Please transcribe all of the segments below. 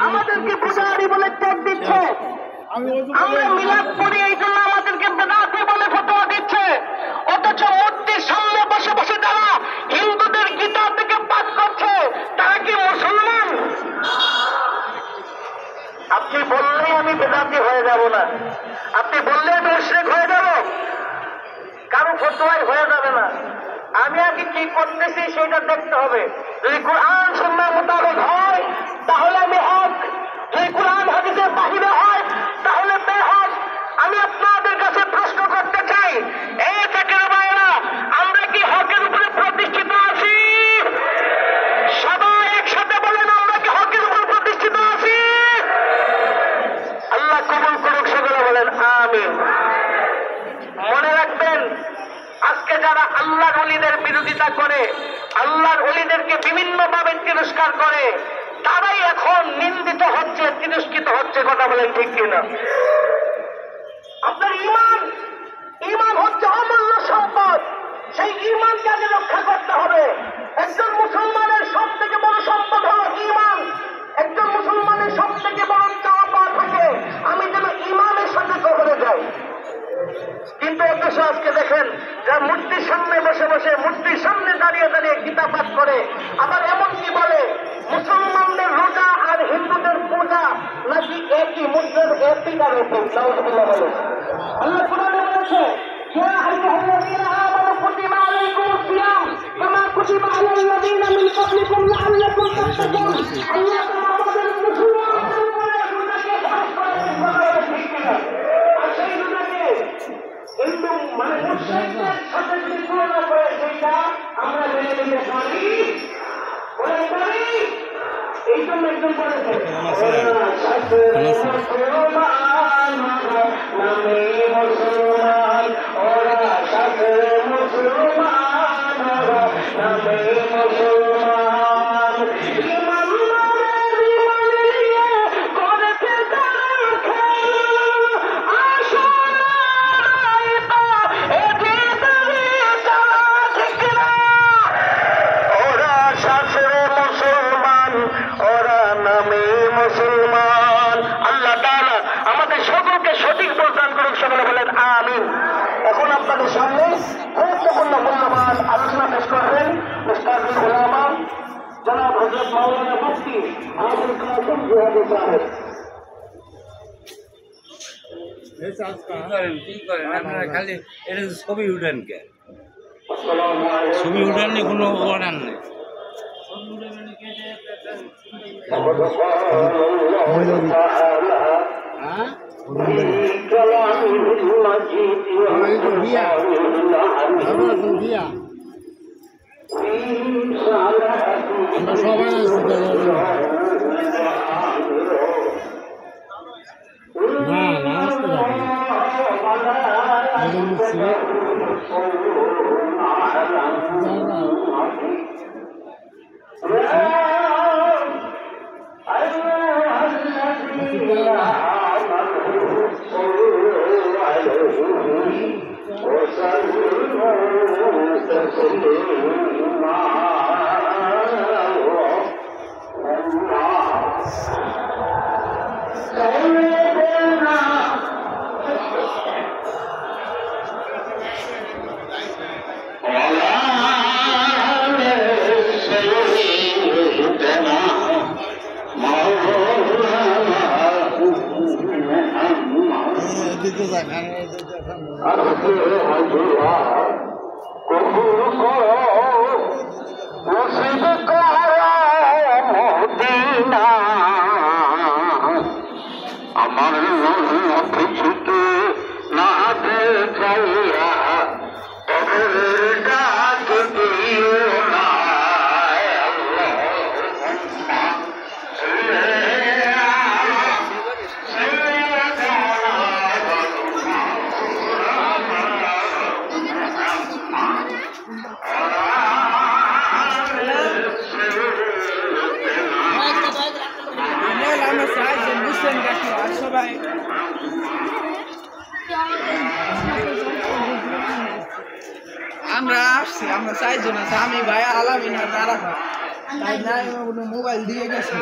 আমাদেরকে পূজারি বলে ত্যাগ দিচ্ছে, আমরা মিলাদ করি এই জন্য আমাদেরকে বেদাতি বলে ফতোয়া দিচ্ছে, অথচ মূর্তির সামনে বসে বসে যারা হিন্দুদের গীতা থেকে পাঠ করছে তারা কি মুসলমান? আপনি বললেই আমি বেদাতি হয়ে যাব না, আপনি বললে আমি মুশরিক হয়ে যাব, কারো ফতোয়ায় হয়ে যাবে না। আমি আগে কি করতেছি সেটা দেখতে হবে। যদি কোরআন সুন্নাহ মোতাবেক হয় তাহলে আমি হক, যদি কোরআন হাদিসের বাহিরে হয় তাহলে বেহক। আমি আপনাদের কাছে প্রশ্ন করতে চাই, এই জাতির ভাইয়েরা, আমরা কি হকের উপরে প্রতিষ্ঠিত আছি? সবাই একসাথে বলেন, আমরা কি হকের উপরে প্রতিষ্ঠিত আছি? আল্লাহ কবুল করুক, সকলে বলেন আমিন। মনে রাখবেন, আজকে যারা আল্লাহর ওলিদের বিরোধিতা করে, আল্লাহর ওলিদেরকে বিভিন্নভাবে তিরস্কার করে, তারাই এখন নিন্দিত হচ্ছে, তিরস্কৃত হচ্ছে। কথা বলেন ঠিক কিনা? আপনার ঈমান, ঈমান হচ্ছে অমূল্য সম্পদ, সেই ঈমানকে আগে রক্ষা করতে হবে। একজন মুসলমানের সব থেকে বড় সম্পদ হলো ঈমান। একজন মুসলমানের সব থেকে বড় চাওয়া পাওয়া থাকে, আমি যেন ঈমানের সাথে কবরে যাই। কিন্তু অথচ আজকে দেখেন, যারা মূর্তির সামনে বসে বসে, মূর্তির সামনে দাঁড়িয়ে দাঁড়িয়ে গীতা পাঠ করে, আবার এমন কি বলে মুসলমানদের রোজা আর হিন্দুদের পূজা নাকি একই মুদ্রার একই কারণে। আল্লাহ কোরআনে বলেছে, ইয়া আইয়ুহাল্লাযীনা আমানু কুতিবা আলাইকুমুস সিয়াম কামা কুতিবা আলাল লাযীনা মিন ক্বাবলিকুম লাআল্লাকুম তাত্তাকুন। আল্লাহ আমাদের মুসলমানদের উপরে রোজাকে ফরজ করেছেন। আর সেই রোজাকে কিন্তু মানে মুসলিমদের সাথে যদি তুলনা করে সেটা আমরা মেনে নিতে পারি, বলে পারি। এই জন্য একজন বলেছে, এখন আপনাদের সামনে গুরুত্বপূর্ণ মূল্যবান আলোচনা পেশ করবেন মুস্তাফিজ উলামা জনাব হযরত মাওলানা মুফতি আবুল কাসেম জিহাদি সাহেব। কি করেন আপনারা? খালি এটা ছবি উঠেন কে? ছবি উঠাননি, কোনো অর্ডার নেই। দিতে চায় না আজকে হাজিরা কবুল করো নসিব করো মদিনা আমার কিছুতে না দেখাইয়া কবরের ডাক দিও না আমরা আসছি, আমরা চাইছি না আমি ভাই আলামিন আর তারা তাই না মোবাইল দিয়ে গেছে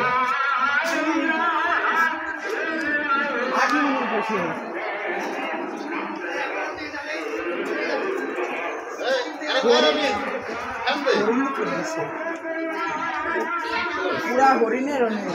পুরা হরিণের অনেক